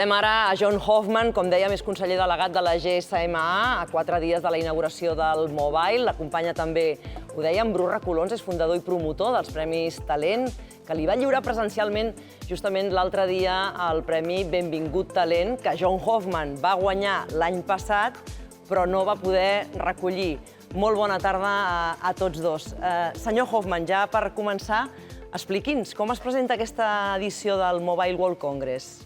Estem ara a John Hoffman, com dèiem, és conseller delegat de la GSMA, a 4 dies de la inauguració del Mobile. L'acompanya també, ho dèiem, Bru Recolons, és fundador i promotor dels Premis Talent, que li va lliurar presencialment justament l'altre dia el Premi Benvingut Talent, que John Hoffman va guanyar l'any passat, però no va poder recollir. Molt bona tarda a tots dos. Senyor Hoffman, ja per començar, expliqui'ns com es presenta aquesta edició del Mobile World Congress.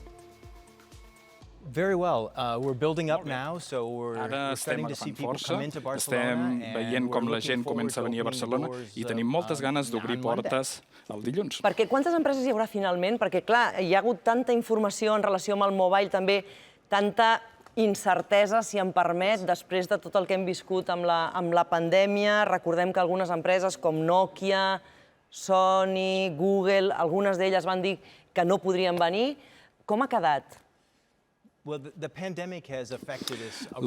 Very well. We're building up now, so we're starting to see people come into Barcelona. Estem veient com la gent comença a venir a Barcelona i tenim moltes ganes d'obrir portes el dilluns. Perquè quantes empreses hi haurà finalment? Perquè, clar, hi ha hagut tanta informació en relació amb el mobile, també tanta incertesa, si em permet, després de tot el que hem viscut amb la pandèmia. Recordem que algunes empreses com Nokia, Sony, Google, algunes d'elles van dir que no podrien venir. Com ha quedat? La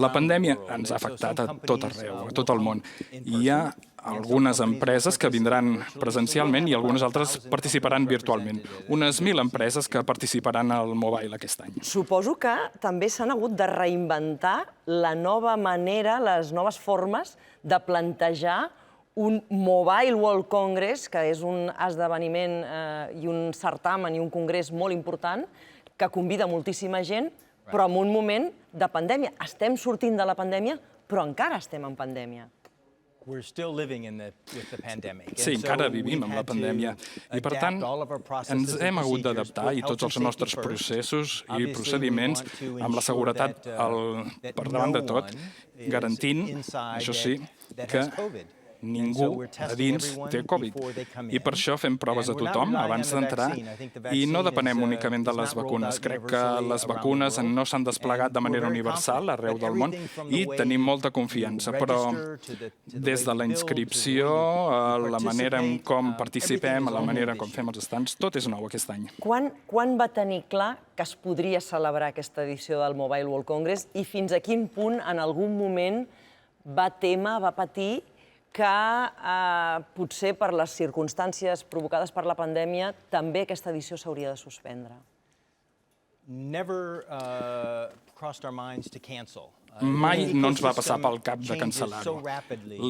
pandèmia ens ha afectat a tot arreu, a tot el món. Hi ha algunes empreses que vindran presencialment i algunes altres participaran virtualment. Unes 1.000 empreses que participaran al Mobile aquest any. Suposo que també s'han hagut de reinventar la nova manera, les noves formes de plantejar un Mobile World Congress, que és un esdeveniment i un certamen i un congrés molt important, que convida moltíssima gent, però en un moment de pandèmia. Estem sortint de la pandèmia, però encara estem en pandèmia. Sí, encara vivim amb la pandèmia. I, per tant, ens hem hagut d'adaptar i tots els nostres processos i procediments amb la seguretat per davant de tot, garantint, això sí, que ningú a dins té Covid. I per això fem proves a tothom abans d'entrar i no depenem únicament de les vacunes. Crec que les vacunes no s'han desplegat de manera universal arreu del món i tenim molta confiança, però des de la inscripció, a la manera en com participem, a la manera en com fem els stands, tot és nou aquest any. Quan va tenir clar que es podria celebrar aquesta edició del Mobile World Congress i fins a quin punt en algun moment va patir que potser per les circumstàncies provocades per la pandèmia també aquesta edició s'hauria de suspendre? Mai no ens va passar pel cap de cancel·lar-ho.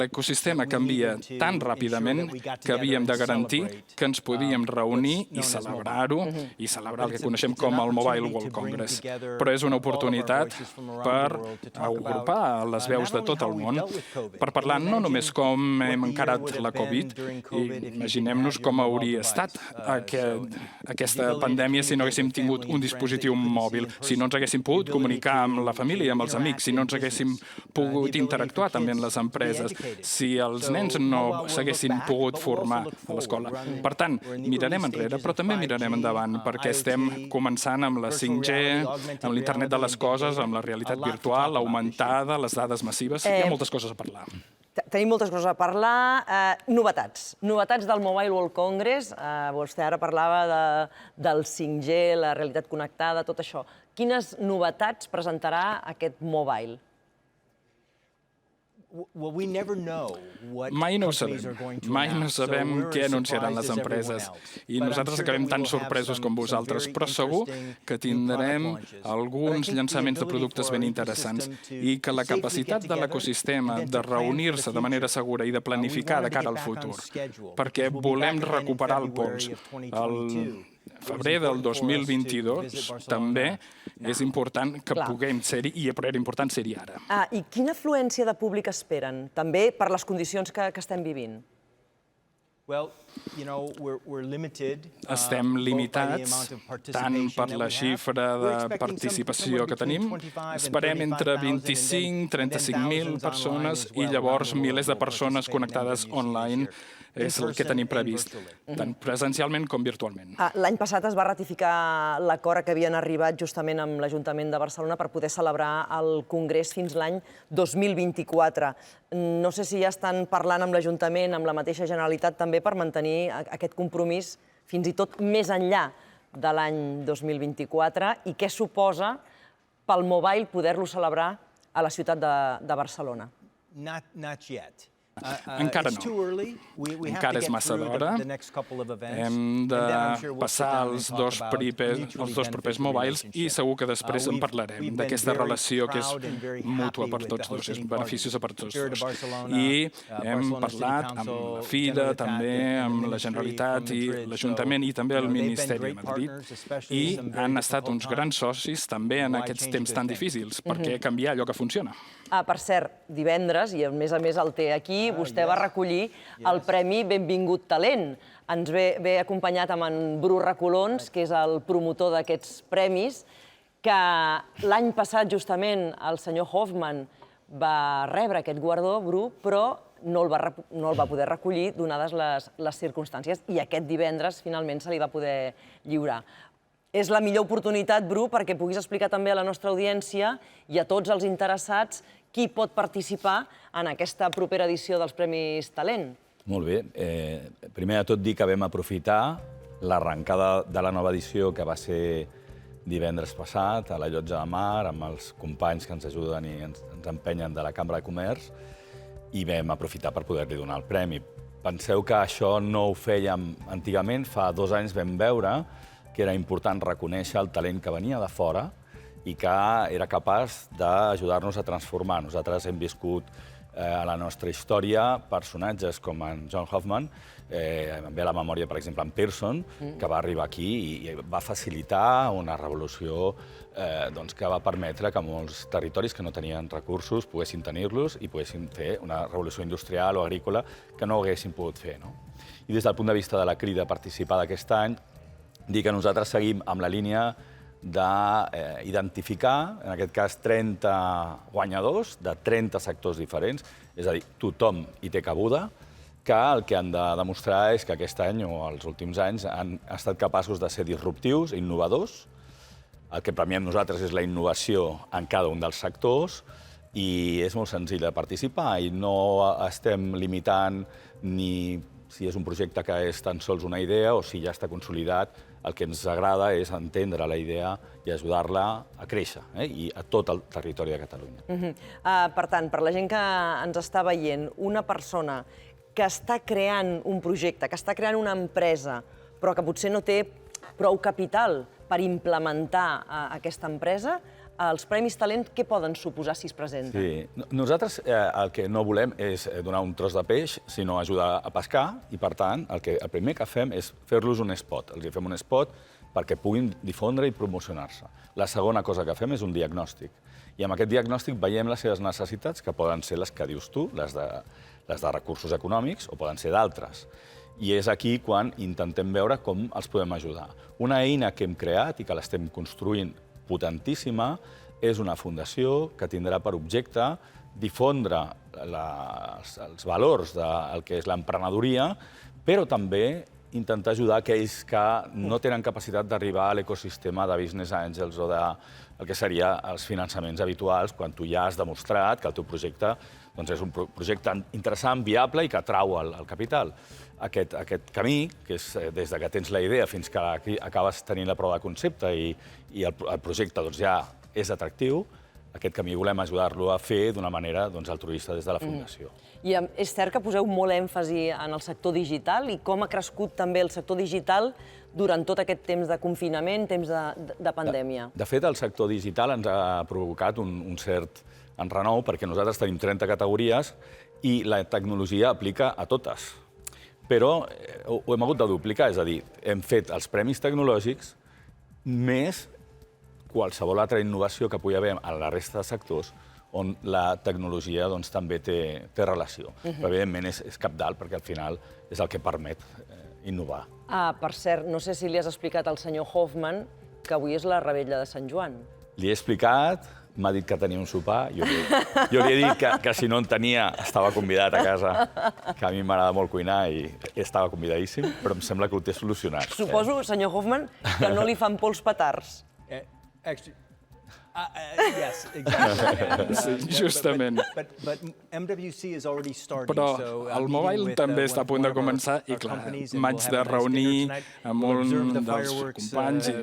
L'ecosistema canvia tan ràpidament que havíem de garantir que ens podíem reunir i celebrar-ho, i celebrar el que coneixem com el Mobile World Congress. Però és una oportunitat per agrupar les veus de tot el món, per parlar no només com hem encarat la Covid, i imaginem-nos com hauria estat aquesta pandèmia si no haguéssim tingut un dispositiu mòbil, si no ens haguéssim pogut comunicar amb la família, amb els amics, si no ens haguéssim pogut interactuar també amb les empreses, si els nens no s'haguessin pogut formar a l'escola. Per tant, mirarem enrere, però també mirarem endavant, perquè estem començant amb la 5G, amb l'internet de les coses, amb la realitat virtual, augmentada, les dades massives. Hi ha moltes coses a parlar. Tenim moltes coses a parlar. Novetats. Novetats del Mobile World Congress. Vostè ara parlava del 5G, la realitat connectada, tot això. Quines novetats presentarà aquest Mobile? Mai no ho sabem. Mai no sabem què anunciaran les empreses. I nosaltres acabem tan sorpresos com vosaltres, però segur que tindrem alguns llançaments de productes ben interessants i que la capacitat de l'ecosistema de reunir-se de manera segura i de planificar de cara al futur, perquè volem recuperar el pols. El febrer del 2022 també és important que puguem ser-hi i era important ser-hi ara. I quina afluència de públic esperen, també per les condicions que estem vivint? Estem limitats tant per la xifra de participació que tenim. Esperem entre 25 i 35.000 persones i llavors milers de persones connectades online. És el que tenim previst, tant presencialment com virtualment. L'any passat es va ratificar l'acord a què havien arribat justament amb l'Ajuntament de Barcelona per poder celebrar el Congrés fins l'any 2024. No sé si ja estan parlant amb l'Ajuntament, amb la mateixa Generalitat també, per mantenir aquest compromís fins i tot més enllà de l'any 2024 i què suposa pel Mobile poder-lo celebrar a la ciutat de Barcelona. Encara no. Encara és massa d'hora. Hem de passar els dos propers mobiles i segur que després en parlarem d'aquesta relació que és mútua per tots dos, és beneficiosa per tots dos. I hem parlat amb la Fira, també amb la Generalitat i l'Ajuntament i també el Ministeri de Madrid i han estat uns grans socis també en aquests temps tan difícils, perquè canviar allò que funciona. Per cert, divendres, i a més el té aquí, vostè va recollir el Premi Benvingut Talent. Ens ve acompanyat amb en Bru Recolons, que és el promotor d'aquests premis, que l'any passat, justament, el senyor Hoffman va rebre aquest guardó, Bru, però no el va poder recollir, donades les circumstàncies, i aquest divendres, finalment, se li va poder lliurar. És la millor oportunitat, Bru, perquè puguis explicar també a la nostra audiència i a tots els interessats qui pot participar en aquesta propera edició dels Premis Talent. Molt bé. Primer de tot dir que vam aprofitar l'arrencada de la nova edició que va ser divendres passat a la Llotja de Mar amb els companys que ens ajuden i ens empenyen de la Cambra de Comerç i vam aprofitar per poder-li donar el premi. Penseu que això no ho fèiem antigament. Fa 2 anys vam veure que era important reconèixer el talent que venia de fora i que era capaç d'ajudar-nos a transformar. Nosaltres hem viscut a la nostra història personatges com en John Hoffman, em ve a la memòria, per exemple, en Pearson, que va arribar aquí i va facilitar una revolució que va permetre que molts territoris que no tenien recursos poguessin tenir-los i poguessin fer una revolució industrial o agrícola que no haguessin pogut fer. I des del punt de vista de la crida a participar d'aquest any, dir que nosaltres seguim amb la línia d'identificar, en aquest cas, 30 guanyadors de 30 sectors diferents, és a dir, tothom hi té cabuda, que el que han de demostrar és que aquest any o els últims anys han estat capaços de ser disruptius, innovadors. El que premiem nosaltres és la innovació en cada un dels sectors i és molt senzill de participar i no estem limitant ni si és un projecte que és tan sols una idea o si ja està consolidat. El que ens agrada és entendre la idea i ajudar-la a créixer, i a tot el territori de Catalunya. Per tant, per la gent que ens està veient, una persona que està creant un projecte, que està creant una empresa, però que potser no té prou capital per implementar aquesta empresa, els Premis Talent què poden suposar si es presenten? Sí. Nosaltres el que no volem és donar un tros de peix, sinó ajudar a pescar, i per tant el primer que fem és fer-los un spot. Els fem un spot perquè puguin difondre i promocionar-se. La segona cosa que fem és un diagnòstic. I amb aquest diagnòstic veiem les seves necessitats, que poden ser les que dius tu, les de recursos econòmics, o poden ser d'altres. I és aquí quan intentem veure com els podem ajudar. Una eina que hem creat i que l'estem construint potentíssima és una fundació que tindrà per objecte difondre els valors del que és l'emprenedoria, però també intentar ajudar aquells que no tenen capacitat d'arribar a l'ecosistema de Business Angels o del que seria els finançaments habituals quan tu ja has demostrat que el teu projecte és un projecte interessant, viable i que atrau el capital. Aquest camí, que és des que tens la idea fins que acabes tenint la prova de concepte i el projecte ja és atractiu, aquest camí volem ajudar-lo a fer d'una manera altruista des de la Fundació. I és cert que poseu molt èmfasi en el sector digital i com ha crescut també el sector digital durant tot aquest temps de confinament, temps de pandèmia. De fet, el sector digital ens ha provocat un cert enrenou perquè nosaltres tenim 30 categories i la tecnologia aplica a totes. Però ho hem hagut de duplicar, és a dir, hem fet els premis tecnològics més qualsevol altra innovació que pugui haver a la resta de sectors on la tecnologia també té relació. Però, evidentment, és cabdal perquè al final és el que permet innovar. Per cert, no sé si li has explicat al senyor Hoffman que avui és la Revetlla de Sant Joan. Li he explicat, m'ha dit que tenia un sopar, jo li he dit que si no en tenia estava convidat a casa, que a mi m'agrada molt cuinar i estava convidadíssim, però em sembla que ho té solucionat. Suposo, senyor Hoffman, que no li fan por els petards. Yes, exactly. Sí, justament. But MWC is already starting. Però el mobile també està a punt de començar i, clar, m'haig de reunir amb un dels companys i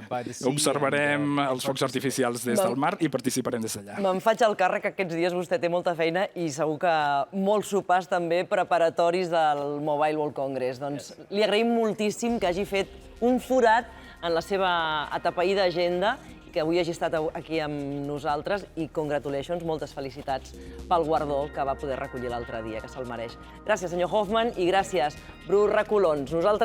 observarem els focs artificials des del mar i participarem des d'allà. Me'n faig el càrrec que aquests dies vostè té molta feina i segur que molts sopars també preparatoris del Mobile World Congress. Doncs li agraïm moltíssim que hagi fet un forat en la seva atapeïda agenda, que avui hagi estat aquí amb nosaltres i congratulations, moltes felicitats pel guardó que va poder recollir l'altre dia, que se'l mereix. Gràcies, senyor Hoffman, i gràcies, Bru Recolons. Nosaltres